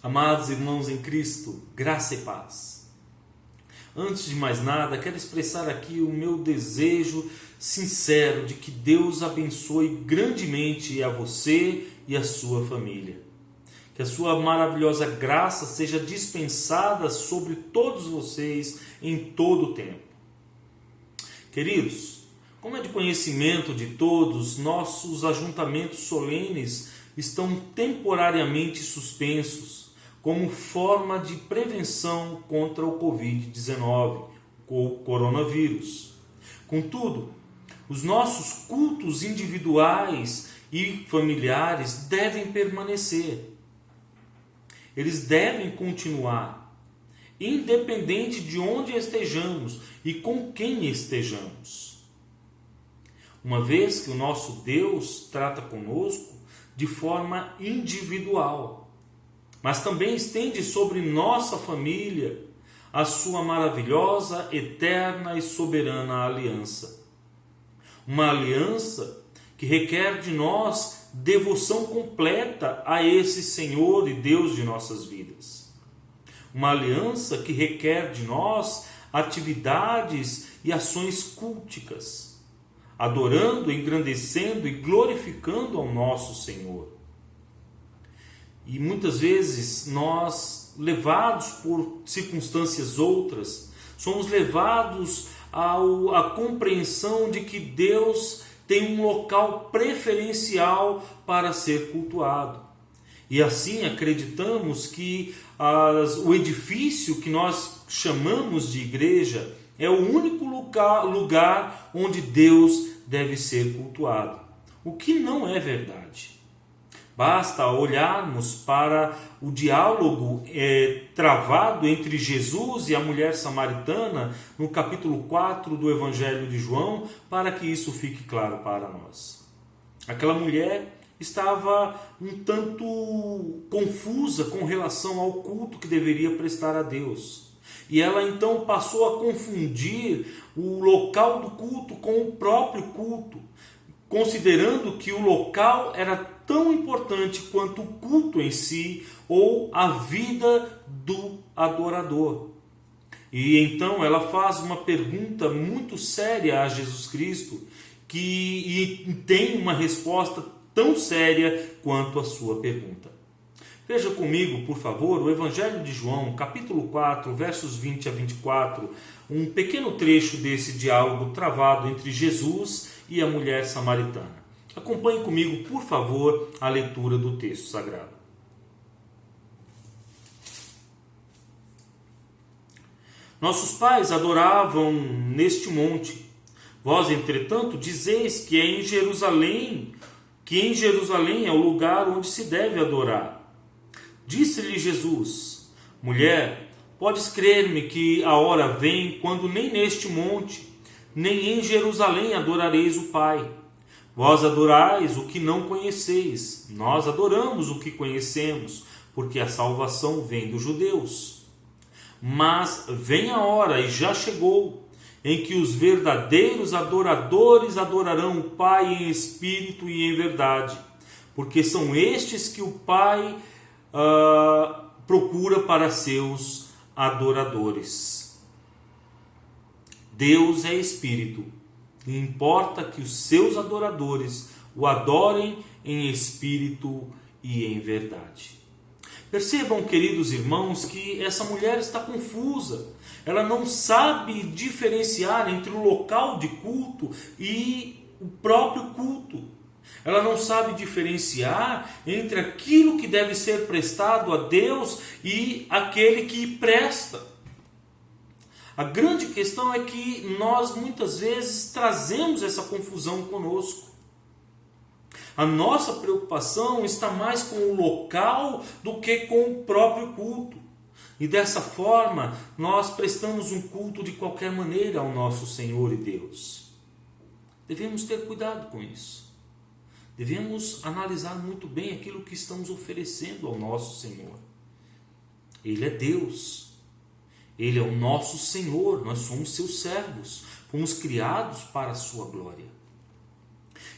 Amados irmãos em Cristo, graça e paz. Antes de mais nada, quero expressar aqui o meu desejo sincero de que Deus abençoe grandemente a você e a sua família. Que a sua maravilhosa graça seja dispensada sobre todos vocês em todo o tempo. Queridos, como é de conhecimento de todos, nossos ajuntamentos solenes estão temporariamente suspensos como forma de prevenção contra o Covid-19, o coronavírus. Contudo, os nossos cultos individuais e familiares devem permanecer. Eles devem continuar, independente de onde estejamos e com quem estejamos. Uma vez que o nosso Deus trata conosco de forma individual, mas também estende sobre nossa família a sua maravilhosa, eterna e soberana aliança. Uma aliança que requer de nós devoção completa a esse Senhor e Deus de nossas vidas. Uma aliança que requer de nós atividades e ações culticas, adorando, engrandecendo e glorificando ao nosso Senhor. E muitas vezes nós, levados por circunstâncias outras, somos levados à compreensão de que Deus tem um local preferencial para ser cultuado. E assim acreditamos que o edifício que nós chamamos de igreja é o único lugar onde Deus deve ser cultuado. O que não é verdade. Basta olharmos para o diálogo travado entre Jesus e a mulher samaritana no capítulo 4 do Evangelho de João para que isso fique claro para nós. Aquela mulher estava um tanto confusa com relação ao culto que deveria prestar a Deus. E ela então passou a confundir o local do culto com o próprio culto, considerando que o local era tão importante quanto o culto em si ou a vida do adorador. E então ela faz uma pergunta muito séria a Jesus Cristo e tem uma resposta tão séria quanto a sua pergunta. Veja comigo, por favor, o Evangelho de João, capítulo 4, versos 20 a 24, um pequeno trecho desse diálogo travado entre Jesus e a mulher samaritana. Acompanhe comigo, por favor, a leitura do texto sagrado. Nossos pais adoravam neste monte. Vós, entretanto, dizeis que em Jerusalém é o lugar onde se deve adorar. Disse-lhe Jesus: Mulher, podes crer-me que a hora vem quando nem neste monte, nem em Jerusalém adorareis o Pai. Vós adorais o que não conheceis, nós adoramos o que conhecemos, porque a salvação vem dos judeus. Mas vem a hora, e já chegou, em que os verdadeiros adoradores adorarão o Pai em espírito e em verdade, porque são estes que o Pai procura para seus adoradores. Deus é espírito. E importa que os seus adoradores o adorem em espírito e em verdade. Percebam, queridos irmãos, que essa mulher está confusa. Ela não sabe diferenciar entre o local de culto e o próprio culto. Ela não sabe diferenciar entre aquilo que deve ser prestado a Deus e aquele que presta. A grande questão é que nós muitas vezes trazemos essa confusão conosco. A nossa preocupação está mais com o local do que com o próprio culto. E dessa forma, nós prestamos um culto de qualquer maneira ao nosso Senhor e Deus. Devemos ter cuidado com isso. Devemos analisar muito bem aquilo que estamos oferecendo ao nosso Senhor. Ele é Deus. Ele é o nosso Senhor, nós somos seus servos, fomos criados para a sua glória.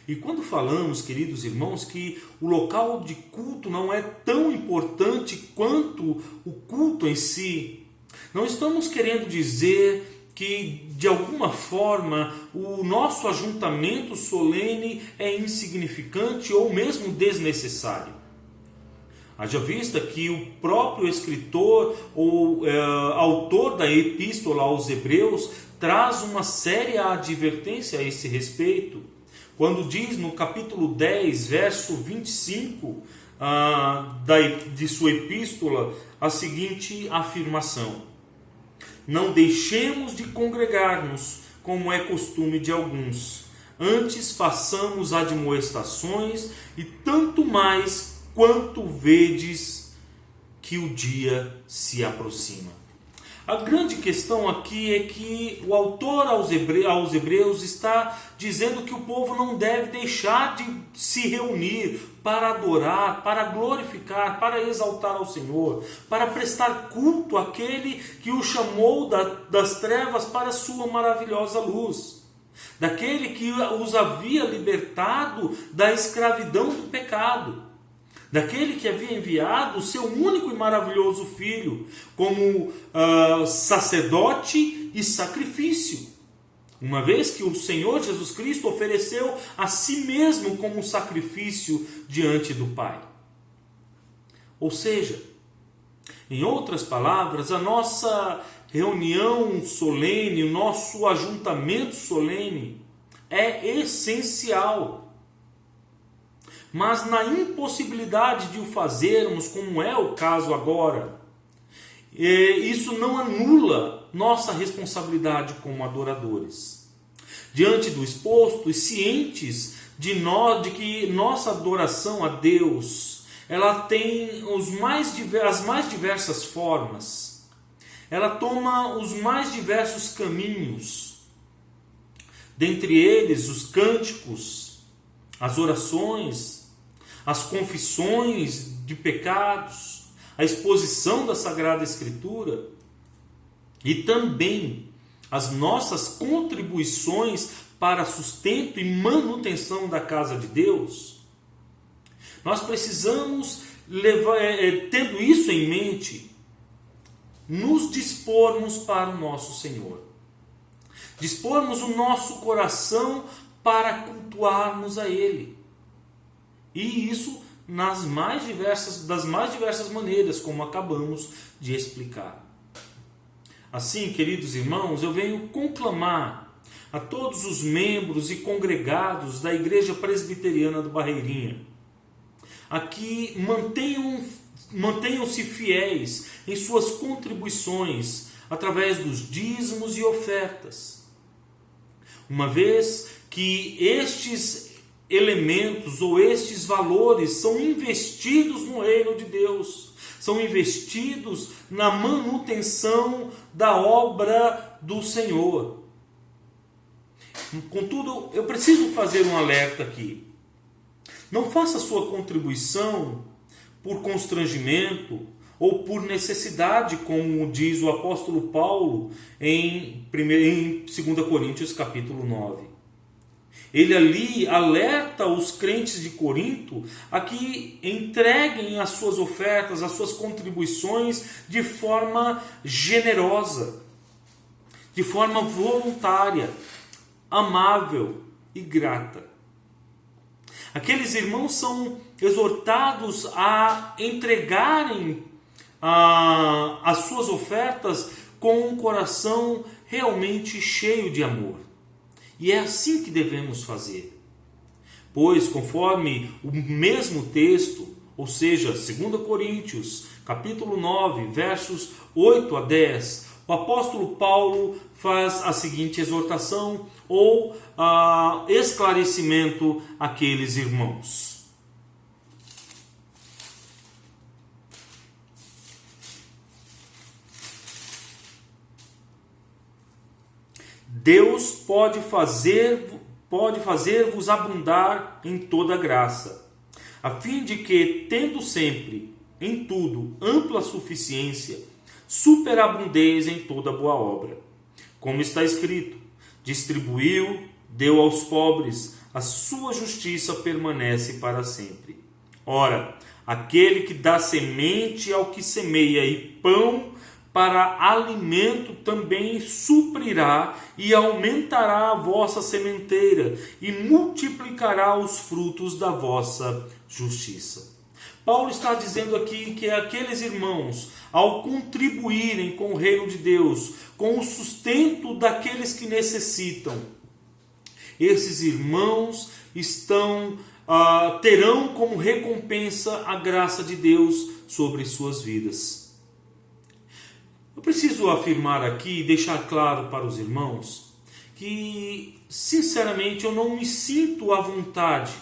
E quando falamos, queridos irmãos, que o local de culto não é tão importante quanto o culto em si, não estamos querendo dizer que, de alguma forma, o nosso ajuntamento solene é insignificante ou mesmo desnecessário. Haja vista que o próprio escritor ou autor da epístola aos Hebreus traz uma séria advertência a esse respeito, quando diz no capítulo 10, verso 25 de sua epístola a seguinte afirmação: não deixemos de congregar-nos, como é costume de alguns, antes façamos admoestações, e tanto mais quanto vedes que o dia se aproxima. A grande questão aqui é que o autor aos Hebreus está dizendo que o povo não deve deixar de se reunir para adorar, para glorificar, para exaltar ao Senhor, para prestar culto àquele que o chamou das trevas para a sua maravilhosa luz, daquele que os havia libertado da escravidão do pecado, daquele que havia enviado o seu único e maravilhoso Filho como sacerdote e sacrifício, uma vez que o Senhor Jesus Cristo ofereceu a si mesmo como sacrifício diante do Pai. Ou seja, em outras palavras, a nossa reunião solene, o nosso ajuntamento solene é essencial. Mas na impossibilidade de o fazermos, como é o caso agora, isso não anula nossa responsabilidade como adoradores. Diante do exposto e cientes de que nossa adoração a Deus, ela tem as mais diversas formas, ela toma os mais diversos caminhos, dentre eles os cânticos, as orações, as confissões de pecados, a exposição da Sagrada Escritura e também as nossas contribuições para sustento e manutenção da casa de Deus. Nós precisamos, tendo isso em mente, nos dispormos para o nosso Senhor. Dispormos o nosso coração para cultuarmos a Ele. E isso das mais diversas maneiras, como acabamos de explicar. Assim, queridos irmãos, eu venho conclamar a todos os membros e congregados da Igreja Presbiteriana do Barreirinha a que mantenham-se fiéis em suas contribuições através dos dízimos e ofertas, uma vez que estes elementos ou estes valores são investidos no reino de Deus, são investidos na manutenção da obra do Senhor. Contudo, eu preciso fazer um alerta aqui. Não faça sua contribuição por constrangimento ou por necessidade, como diz o apóstolo Paulo em 2 Coríntios capítulo 9. Ele ali alerta os crentes de Corinto a que entreguem as suas ofertas, as suas contribuições de forma generosa, de forma voluntária, amável e grata. Aqueles irmãos são exortados a entregarem as suas ofertas com um coração realmente cheio de amor. E é assim que devemos fazer. Pois, conforme o mesmo texto, ou seja, 2 Coríntios, capítulo 9, versos 8 a 10, o apóstolo Paulo faz a seguinte exortação ou esclarecimento àqueles irmãos. Deus pode fazer-vos abundar em toda graça, a fim de que, tendo sempre, em tudo, ampla suficiência, superabundeis em toda boa obra. Como está escrito: distribuiu, deu aos pobres, a sua justiça permanece para sempre. Ora, aquele que dá semente ao que semeia e pão para alimento também suprirá e aumentará a vossa sementeira e multiplicará os frutos da vossa justiça. Paulo está dizendo aqui que aqueles irmãos, ao contribuírem com o reino de Deus, com o sustento daqueles que necessitam, esses irmãos terão como recompensa a graça de Deus sobre suas vidas. Eu preciso afirmar aqui e deixar claro para os irmãos que, sinceramente, eu não me sinto à vontade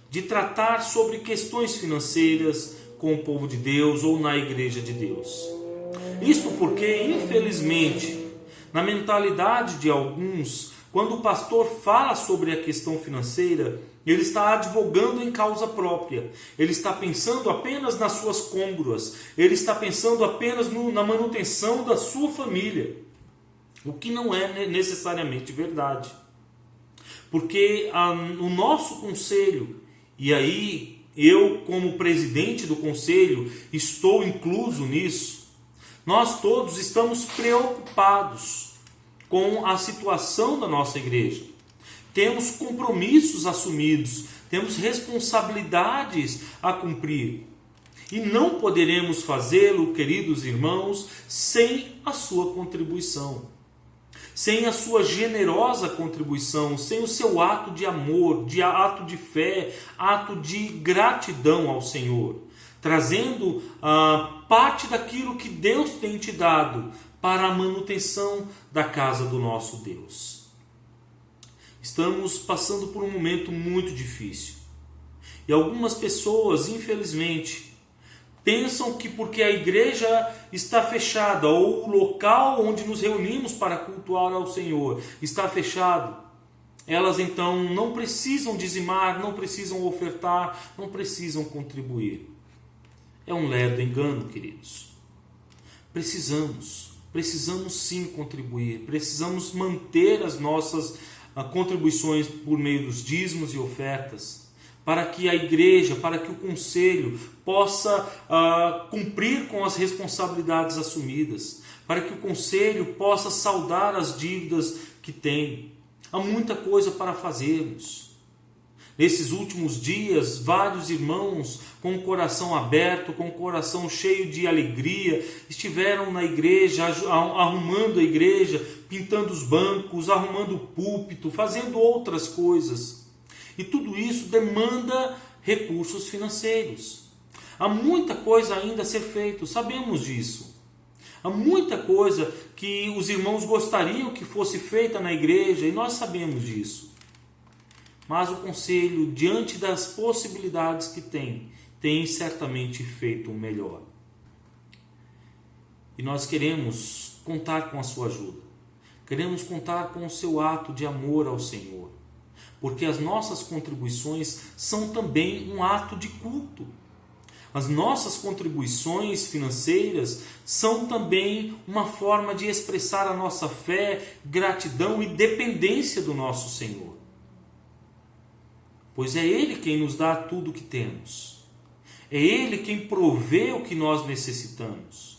de tratar sobre questões financeiras com o povo de Deus ou na igreja de Deus. Isto porque, infelizmente, na mentalidade de alguns, quando o pastor fala sobre a questão financeira, ele está advogando em causa própria. Ele está pensando apenas nas suas côngruas. Ele está pensando apenas na manutenção da sua família. O que não é necessariamente verdade. Porque o nosso conselho, e aí eu como presidente do conselho estou incluso nisso, nós todos estamos preocupados com a situação da nossa igreja. Temos compromissos assumidos, temos responsabilidades a cumprir. E não poderemos fazê-lo, queridos irmãos, sem a sua contribuição. Sem a sua generosa contribuição, sem o seu ato de amor, ato de fé, ato de gratidão ao Senhor. Trazendo parte daquilo que Deus tem te dado para a manutenção da casa do nosso Deus. Estamos passando por um momento muito difícil. E algumas pessoas, infelizmente, pensam que porque a igreja está fechada ou o local onde nos reunimos para cultuar ao Senhor está fechado, elas então não precisam dizimar, não precisam ofertar, não precisam contribuir. É um lerdo engano, queridos. Precisamos sim contribuir, precisamos manter as nossas contribuições por meio dos dízimos e ofertas, para que a igreja, para que o conselho possa cumprir com as responsabilidades assumidas, para que o conselho possa saldar as dívidas que tem. Há muita coisa para fazermos. Nesses últimos dias, vários irmãos com o coração aberto, com o coração cheio de alegria, estiveram na igreja, arrumando a igreja, pintando os bancos, arrumando o púlpito, fazendo outras coisas. E tudo isso demanda recursos financeiros. Há muita coisa ainda a ser feita, sabemos disso. Há muita coisa que os irmãos gostariam que fosse feita na igreja e nós sabemos disso. Mas o conselho, diante das possibilidades que tem certamente feito o melhor. E nós queremos contar com a sua ajuda. Queremos contar com o seu ato de amor ao Senhor. Porque as nossas contribuições são também um ato de culto. As nossas contribuições financeiras são também uma forma de expressar a nossa fé, gratidão e dependência do nosso Senhor. Pois é Ele quem nos dá tudo o que temos. É Ele quem provê o que nós necessitamos.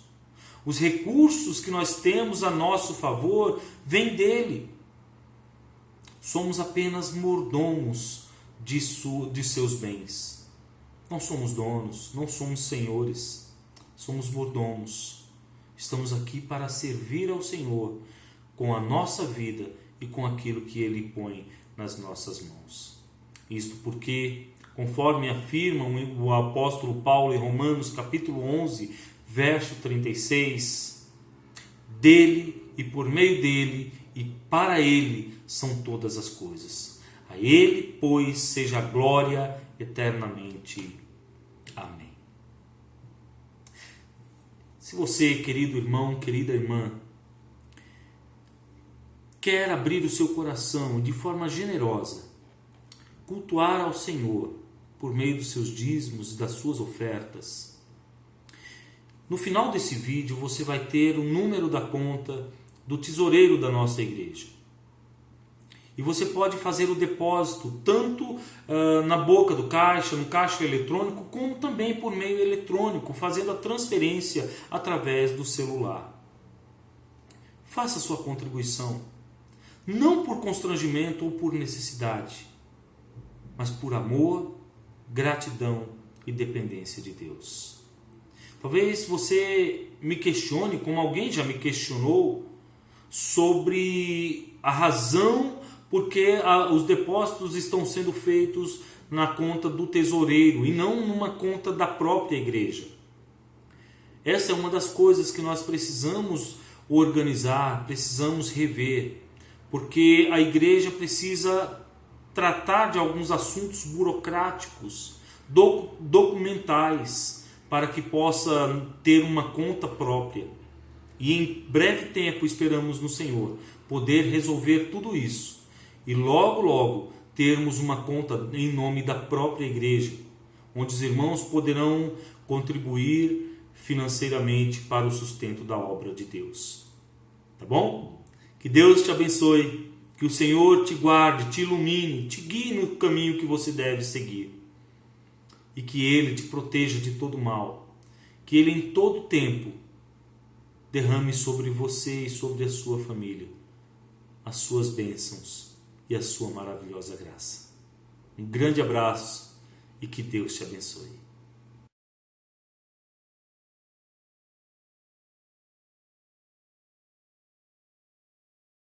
Os recursos que nós temos a nosso favor vêm dEle. Somos apenas mordomos de seus bens. Não somos donos, não somos senhores, somos mordomos. Estamos aqui para servir ao Senhor com a nossa vida e com aquilo que Ele põe nas nossas mãos. Isto porque, conforme afirma o apóstolo Paulo em Romanos capítulo 11, verso 36, dele e por meio dele e para ele são todas as coisas. A ele, pois, seja a glória eternamente. Amém. Se você, querido irmão, querida irmã, quer abrir o seu coração de forma generosa, cultuar ao Senhor por meio dos seus dízimos, das suas ofertas, no final desse vídeo você vai ter o número da conta do tesoureiro da nossa igreja. E você pode fazer o depósito tanto na boca do caixa, no caixa eletrônico, como também por meio eletrônico, fazendo a transferência através do celular. Faça sua contribuição, não por constrangimento ou por necessidade, mas por amor, gratidão e dependência de Deus. Talvez você me questione, como alguém já me questionou, sobre a razão porque os depósitos estão sendo feitos na conta do tesoureiro e não numa conta da própria igreja. Essa é uma das coisas que nós precisamos organizar, precisamos rever, porque a igreja precisa tratar de alguns assuntos burocráticos, documentais, para que possa ter uma conta própria. E em breve tempo esperamos no Senhor poder resolver tudo isso e logo, logo termos uma conta em nome da própria igreja, onde os irmãos poderão contribuir financeiramente para o sustento da obra de Deus. Tá bom? Que Deus te abençoe, que o Senhor te guarde, te ilumine, te guie no caminho que você deve seguir e que Ele te proteja de todo mal, que Ele em todo tempo derrame sobre você e sobre a sua família as suas bênçãos e a sua maravilhosa graça. Um grande abraço e que Deus te abençoe.